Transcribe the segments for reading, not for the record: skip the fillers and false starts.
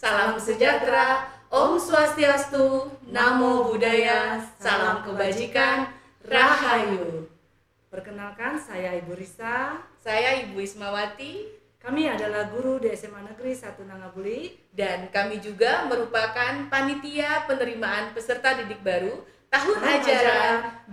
salam sejahtera, Om Swastiastu, Namo Buddhaya, salam kebajikan, Rahayu. Perkenalkan, saya Ibu Risa. Saya Ibu Ismawati. Kami adalah guru di SMA Negeri 1 Nangabuli. Dan kami juga merupakan panitia penerimaan peserta didik baru tahun ajaran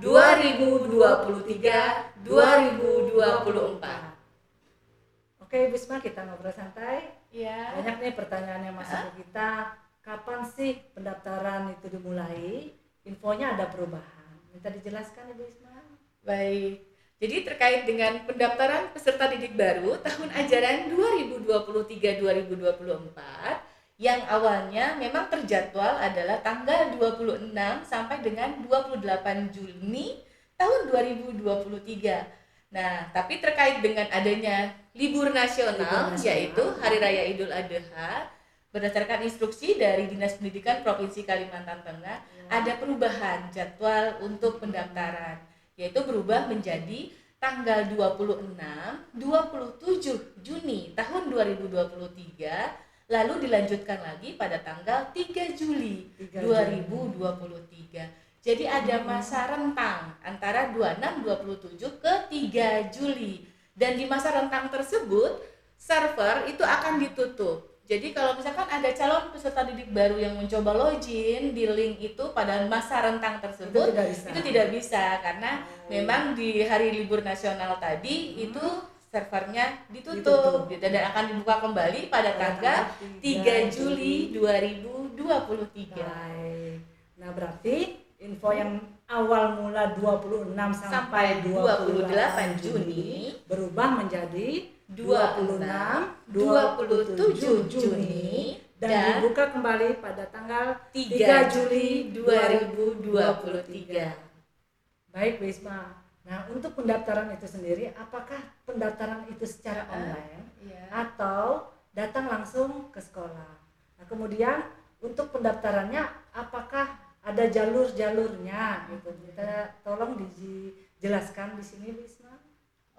2023-2024. Oke, Ibu Isma, kita ngobrol santai. Ya. Banyak nih pertanyaan yang masuk ke kita. Kapan sih pendaftaran itu dimulai? Infonya ada perubahan. Minta dijelaskan, Ibu Isma. Baik. Jadi terkait dengan pendaftaran peserta didik baru tahun ajaran 2023-2024 yang awalnya memang terjadwal adalah tanggal 26 sampai dengan 28 Juni tahun 2023. Nah, tapi terkait dengan adanya libur nasional yaitu Hari Raya Idul Adha, berdasarkan instruksi dari Dinas Pendidikan Provinsi Kalimantan Tengah, ada perubahan jadwal untuk pendaftaran, yaitu berubah menjadi tanggal 26-27 Juni tahun 2023, lalu dilanjutkan lagi pada tanggal 3 Juli 2023. Jadi ada masa rentang antara 26-27 ke 3 Juli. Dan di masa rentang tersebut, server itu akan ditutup. Jadi kalau misalkan ada calon peserta didik baru yang mencoba login di link itu pada masa rentang tersebut, itu tidak bisa karena memang di hari libur nasional tadi itu servernya ditutup dan akan dibuka kembali pada tanggal 3 Juli 2023. Baik. Nah, berarti info yang awal mula 26 sampai 28 Juni berubah menjadi 26-27 Juni dan dibuka kembali pada tanggal 3 Juli 2023. Baik, Bu Isma. Nah, untuk pendaftaran itu sendiri, apakah pendaftaran itu secara online atau datang langsung ke sekolah? Nah, kemudian untuk pendaftarannya apakah ada jalur-jalurnya gitu? Kita tolong dijelaskan di sini, Bu Isma.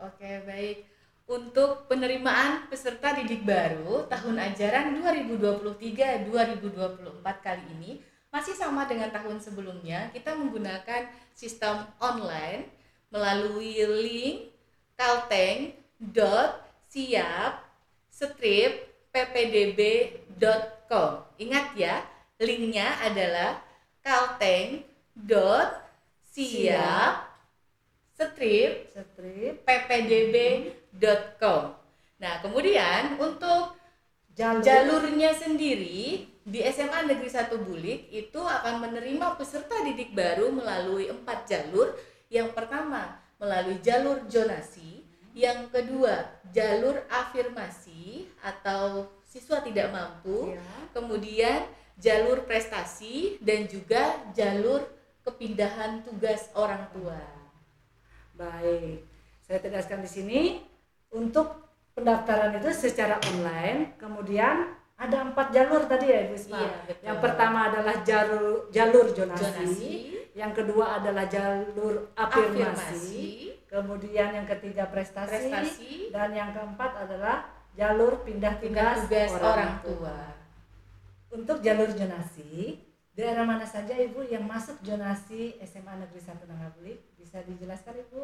Oke, baik. Untuk penerimaan peserta didik baru tahun ajaran 2023-2024 kali ini masih sama dengan tahun sebelumnya. Kita menggunakan sistem online melalui link kalteng.siap-ppdb.com. Ingat ya, linknya adalah kalteng.siap-ppdb.com. Nah, kemudian untuk jalurnya sendiri di SMA Negeri 1 Bulik itu akan menerima peserta didik baru melalui 4 jalur. Yang pertama melalui jalur zonasi, yang kedua jalur afirmasi atau siswa tidak mampu, kemudian jalur prestasi dan juga jalur kepindahan tugas orang tua. Baik, saya tegaskan di sini untuk pendaftaran itu secara online, kemudian ada 4 jalur tadi ya, Ibu Isma. Yang pertama adalah jalur zonasi, yang kedua adalah jalur afirmasi, kemudian yang ketiga prestasi, dan yang keempat adalah jalur pindah tugas orang tua. Untuk jalur zonasi, daerah mana saja Ibu yang masuk zonasi SMA Negeri 1 Nangabuli? Bisa dijelaskan, Ibu?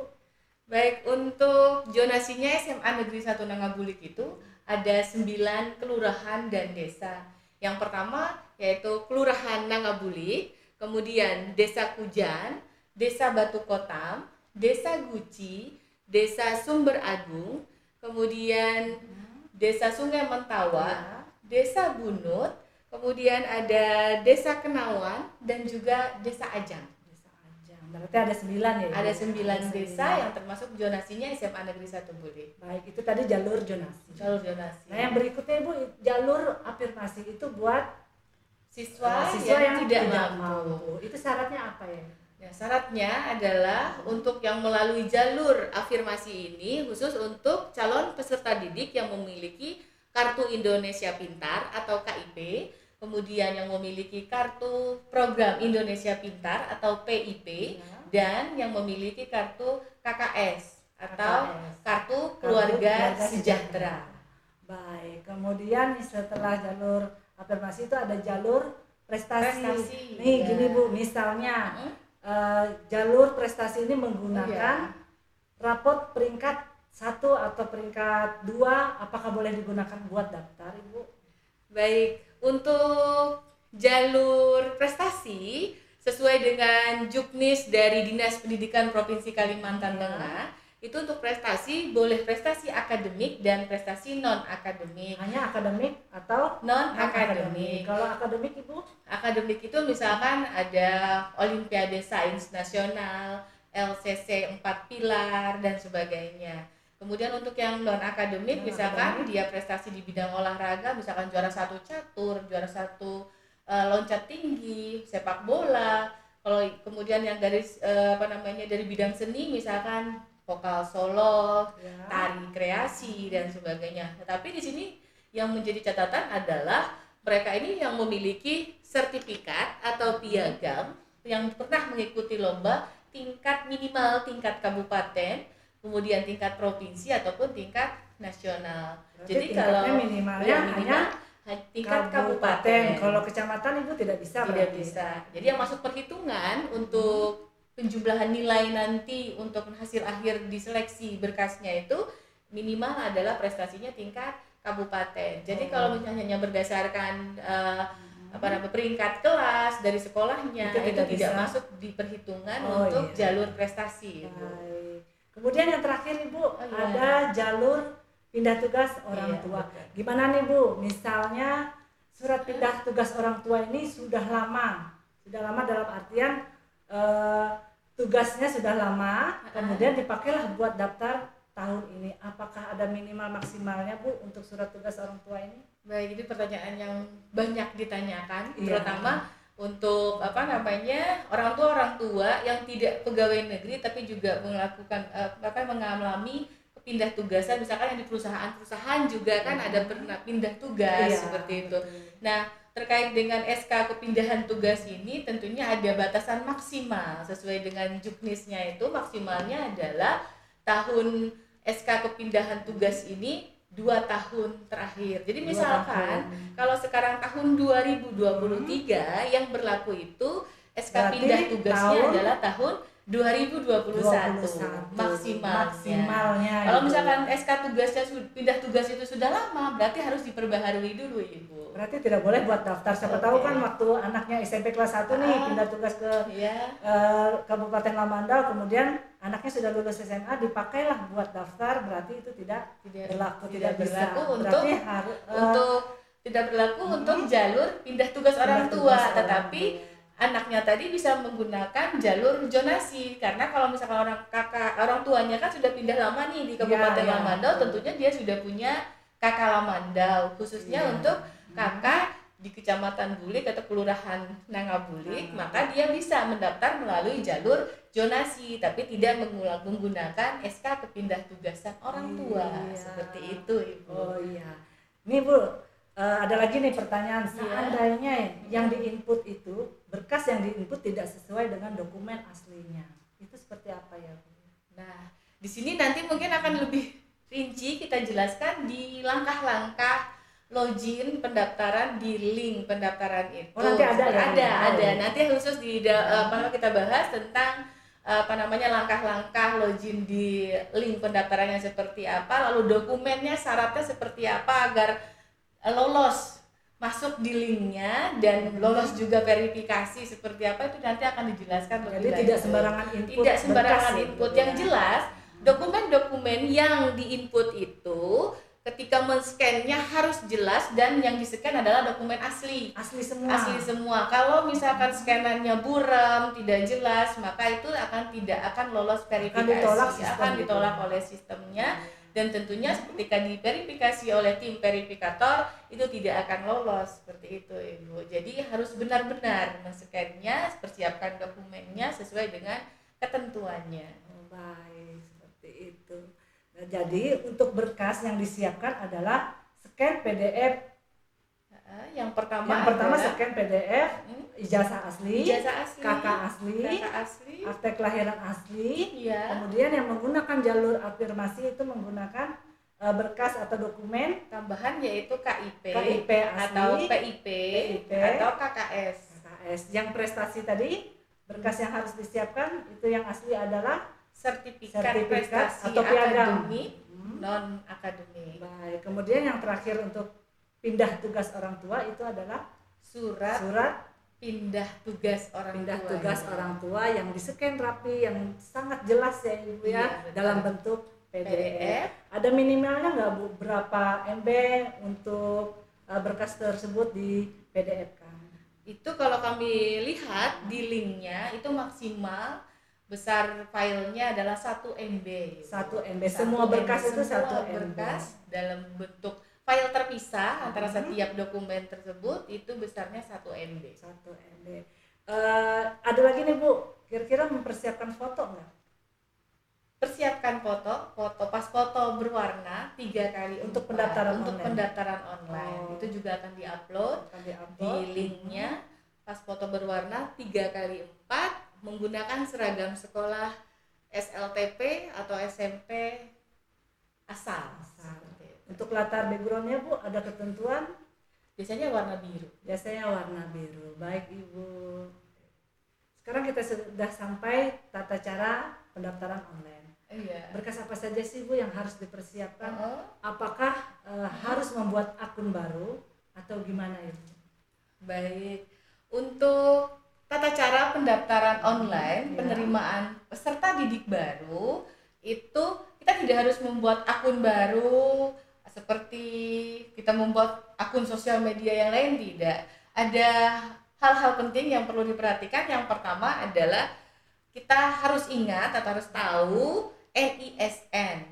Baik, untuk zonasinya SMA Negeri 1 Nangabuli itu ada 9 kelurahan dan desa. Yang pertama yaitu Kelurahan Nangabuli, kemudian Desa Kujan, Desa Batu Kotam, Desa Guci, Desa Sumber Agung, kemudian Desa Sungai Mentawa, Desa Bunut, kemudian ada Desa Kenawan dan juga Desa Ajang. Berarti ada 9 ya? Ada 9 desa yang termasuk zonasinya SMA Negeri 1 Bulik. Baik, itu tadi jalur zonasi. Nah, yang berikutnya Ibu, jalur afirmasi itu buat siswa yang tidak mampu. Itu syaratnya apa ya? Nah, syaratnya adalah untuk yang melalui jalur afirmasi ini khusus untuk calon peserta didik yang memiliki Kartu Indonesia Pintar atau KIP, kemudian yang memiliki kartu program Indonesia Pintar atau PIP, dan yang memiliki kartu KKS atau kartu keluarga sejahtera. Baik, kemudian setelah jalur afirmasi itu ada jalur prestasi. Nih ya. gini Bu, misalnya jalur prestasi ini menggunakan rapot peringkat 1 atau peringkat 2, apakah boleh digunakan buat daftar Ibu? Baik, untuk jalur prestasi sesuai dengan Juknis dari Dinas Pendidikan Provinsi Kalimantan Tengah, itu untuk prestasi boleh prestasi akademik dan prestasi non akademik. Hanya akademik atau non akademik? Kalau akademik Ibu? Akademik itu misalkan ada Olimpiade Sains Nasional, LCC 4 Pilar dan sebagainya. Kemudian untuk yang non akademik misalkan dia prestasi di bidang olahraga, misalkan juara 1 catur, juara 1 loncat tinggi, sepak bola. Kalau kemudian yang dari dari bidang seni misalkan vokal solo, tari kreasi dan sebagainya. Tetapi di sini yang menjadi catatan adalah mereka ini yang memiliki sertifikat atau piagam yang pernah mengikuti lomba tingkat minimal tingkat kabupaten, kemudian tingkat provinsi ataupun tingkat nasional. Jadi kalau minimalnya hanya tingkat kabupaten. Kalau kecamatan Ibu tidak bisa. Tidak bisa. Jadi yang masuk perhitungan untuk penjumlahan nilai nanti untuk hasil akhir di seleksi berkasnya itu minimal adalah prestasinya tingkat kabupaten. Jadi kalau misalnya hanya berdasarkan peringkat kelas dari sekolahnya itu tidak masuk di perhitungan untuk jalur prestasi. Kemudian yang terakhir Ibu ada jalur pindah tugas orang tua. Gimana nih Bu? Misalnya surat pindah tugas orang tua ini sudah lama dalam artian tugasnya sudah lama, kemudian dipakailah buat daftar tahun ini. Apakah ada minimal maksimalnya Bu untuk surat tugas orang tua ini? Baik, ini pertanyaan yang banyak ditanyakan, terutama untuk orang tua yang tidak pegawai negeri tapi juga melakukan mengalami pindah tugasan, misalkan yang di perusahaan juga kan ada pernah pindah tugas seperti itu. Nah, terkait dengan SK kepindahan tugas ini tentunya ada batasan maksimal sesuai dengan Juknisnya, itu maksimalnya adalah tahun SK kepindahan tugas ini 2 tahun terakhir. Jadi misalkan kalau sekarang tahun 2023 yang berlaku itu SK pindah tugasnya adalah tahun 2021 maksimalnya. Kalau misalkan SK tugasnya pindah tugas itu sudah lama, berarti harus diperbaharui dulu Ibu. Berarti tidak boleh buat daftar. Siapa tahu kan waktu anaknya SMP kelas 1 nih pindah tugas ke Kabupaten Lamandau, kemudian anaknya sudah lulus SMA, dipakailah buat daftar, berarti itu tidak berlaku untuk jalur pindah tugas orang tua, tetapi anaknya tadi bisa menggunakan jalur zonasi, karena kalau misalkan orang tuanya kan sudah pindah lama nih di Kabupaten Lamandau, tentunya dia sudah punya kakak Lamandau, khususnya untuk kakak di Kecamatan Bulik atau Kelurahan Nangabulik, maka dia bisa mendaftar melalui jalur zonasi, tapi tidak menggunakan SK kepindah tugasan orang tua. Seperti itu Ibu. Oh iya. Nih Bu, ada lagi nih pertanyaan, seandainya yang diinput itu berkas yang diinput tidak sesuai dengan dokumen aslinya, itu seperti apa ya Bu? Nah, di sini nanti mungkin akan lebih rinci kita jelaskan di langkah-langkah login pendaftaran di link pendaftaran itu. Nanti ada. Nanti khusus kita bahas tentang langkah-langkah login di link pendaftarannya seperti apa, lalu dokumennya syaratnya seperti apa agar lolos masuk di linknya dan lolos juga verifikasi seperti apa, itu nanti akan dijelaskan lebih lanjut. Tidak sembarangan input. Tidak sembarangan input. Yang jelas dokumen-dokumen yang diinput itu ketika men-scan-nya harus jelas dan yang di-scan adalah dokumen asli semua. Kalau misalkan scanannya buram, tidak jelas, maka itu tidak akan lolos verifikasi, akan ditolak oleh sistemnya. Dan tentunya ketika diverifikasi oleh tim verifikator itu tidak akan lolos, seperti itu Ibu. Jadi harus benar-benar men-scan-nya, persiapkan dokumennya sesuai dengan ketentuannya. Baik, seperti itu. Nah, jadi untuk berkas yang disiapkan adalah scan PDF. Yang pertama scan PDF, ijazah asli, KK asli, akte kelahiran asli. Kemudian yang menggunakan jalur afirmasi itu menggunakan berkas atau dokumen tambahan yaitu KIP asli, atau PIP atau KKS. Yang prestasi tadi berkas yang harus disiapkan itu yang asli adalah sertifikat prestasi atau piagam akademik non akademik. Baik, kemudian yang terakhir untuk pindah tugas orang tua itu adalah surat pindah tugas orang tua yang di-scan rapi, yang sangat jelas ya Ibu ya, dalam bentuk PDF. Ada minimalnya nggak Bu, berapa MB untuk berkas tersebut di PDF kan? Itu kalau kami lihat di linknya itu maksimal besar filenya adalah 1 MB. 1 MB. Semua berkas itu 1 MB. Berkas dalam bentuk file terpisah antara setiap dokumen tersebut itu besarnya 1 MB. 1 MB. Ada lagi nih Bu, kira-kira mempersiapkan foto nggak? Persiapkan foto pas foto berwarna 3 kali untuk pendaftaran online. Itu juga akan diupload di linknya. Pas foto berwarna 3 kali 4 menggunakan seragam sekolah SLTP atau SMP asal. Untuk latar backgroundnya Bu, ada ketentuan? Biasanya warna biru. Baik Ibu. Sekarang kita sudah sampai tata cara pendaftaran online. Iya. Berkas apa saja sih Bu yang harus dipersiapkan? Apakah harus membuat akun baru atau gimana Ibu? Baik. Untuk tata cara pendaftaran online, penerimaan peserta didik baru itu kita tidak harus membuat akun baru seperti kita membuat akun sosial media yang lain, tidak. Ada hal-hal penting yang perlu diperhatikan. Yang pertama adalah kita harus ingat atau harus tahu NISN.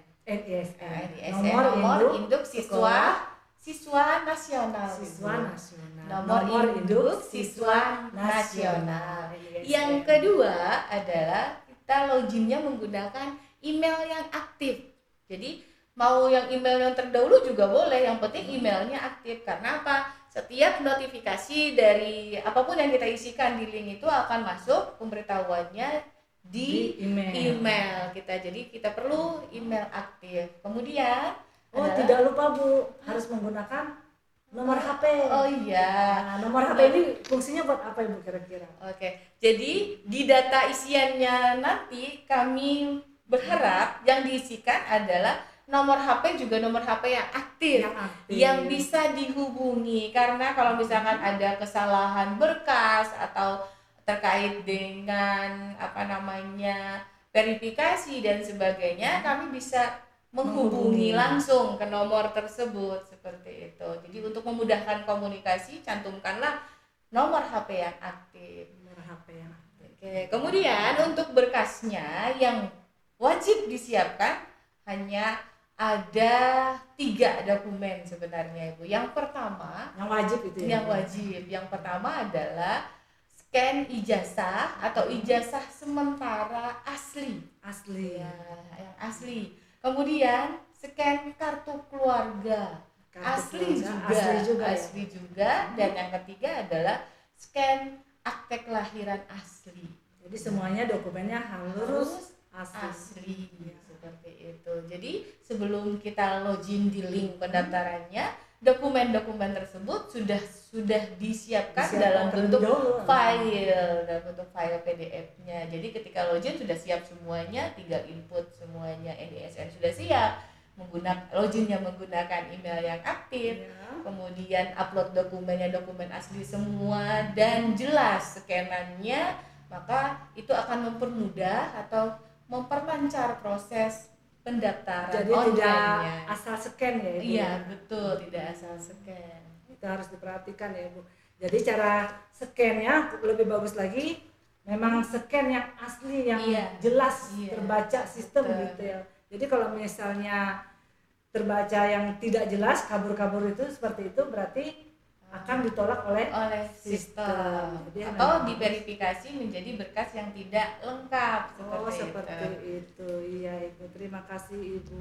Nomor induk siswa nasional. Nomor induk siswa nasional. Yang kedua adalah kita loginnya menggunakan email yang aktif. Jadi mau yang email yang terdahulu juga boleh, yang penting emailnya aktif. Karena apa? Setiap notifikasi dari apapun yang kita isikan di link itu akan masuk pemberitahuannya di email kita. Jadi kita perlu email aktif. Kemudian tidak lupa Bu, harus menggunakan nomor HP. Oh iya. Nah, nomor HP ini fungsinya buat apa Ibu kira-kira? Oke. Jadi di data isiannya nanti kami berharap yang diisikan adalah nomor HP, juga nomor HP yang aktif, yang bisa dihubungi. Karena kalau misalkan ada kesalahan berkas atau terkait dengan verifikasi dan sebagainya, kami bisa menghubungi langsung ke nomor tersebut seperti itu. Jadi untuk memudahkan komunikasi, cantumkanlah nomor HP yang aktif. Oke. Kemudian untuk berkasnya yang wajib disiapkan hanya ada 3 dokumen sebenarnya Ibu. Yang pertama, yang pertama adalah scan ijazah atau ijazah sementara asli. Ya, yang asli. Kemudian scan kartu keluarga. Asli juga. Dan yang ketiga adalah scan akte kelahiran asli. Jadi semuanya dokumennya harus asli. Seperti itu. Jadi sebelum kita login di link pendaftarannya, dokumen-dokumen tersebut sudah disiapkan dalam bentuk file PDF-nya. Jadi ketika login sudah siap semuanya, tinggal input semuanya. NISN sudah siap, loginnya menggunakan email yang aktif, kemudian upload dokumen asli semua dan jelas scanannya, maka itu akan mempermudah atau memperlancar proses pendaftaran online-nya. Jadi tidak asal scan ya Ibu? Iya betul, tidak asal scan. Itu harus diperhatikan ya Ibu. Jadi cara scan-nya lebih bagus lagi, memang scan yang asli, yang jelas, terbaca sistem gitu ya. Jadi kalau misalnya terbaca yang tidak jelas, kabur-kabur itu seperti itu, berarti akan ditolak oleh sistem. Atau diverifikasi menjadi berkas yang tidak lengkap. Seperti itu. Iya Ibu, terima kasih Ibu.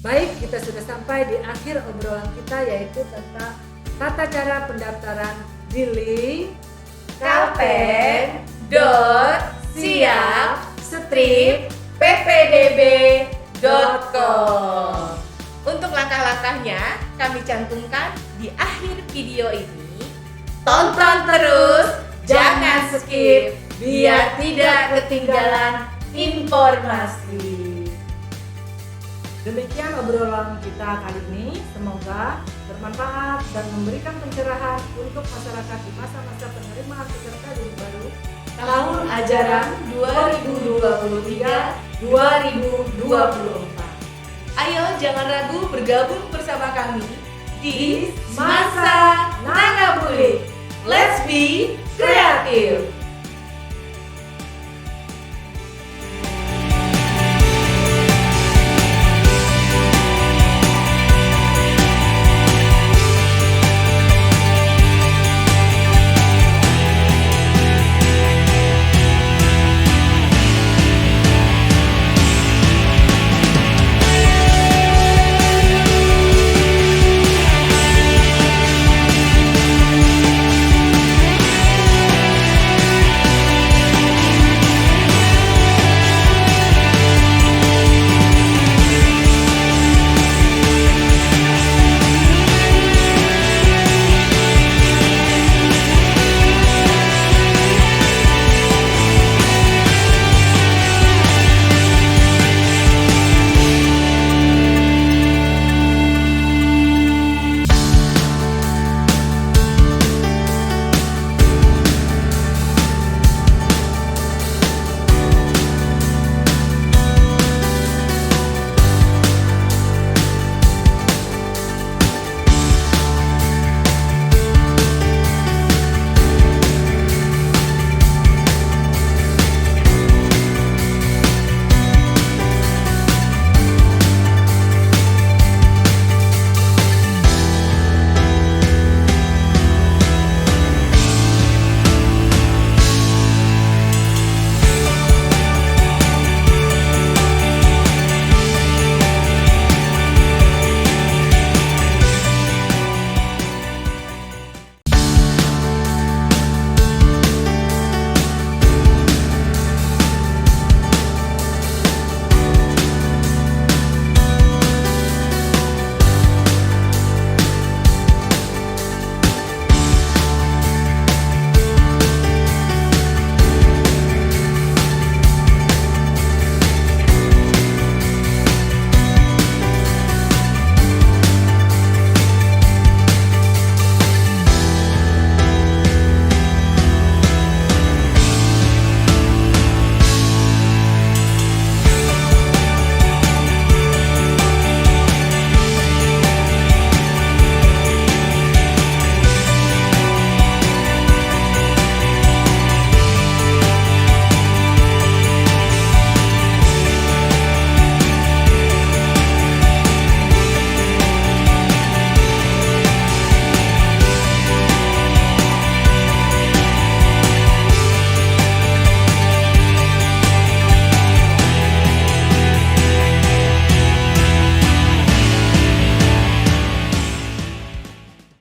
Baik, kita sudah sampai di akhir obrolan kita, yaitu tentang tata cara pendaftaran di link kalpen.siap-ppdb.com. Caranya kami cantumkan di akhir video ini. Tonton terus, jangan skip biar tidak ketinggalan informasi. Demikian obrolan kita kali ini, semoga bermanfaat dan memberikan pencerahan untuk masyarakat di masa-masa penerimaan peserta didik baru Tahun ajaran 2023-2024. Ayo jangan ragu bergabung bersama kami di Masa Nangabuli. Let's be creative.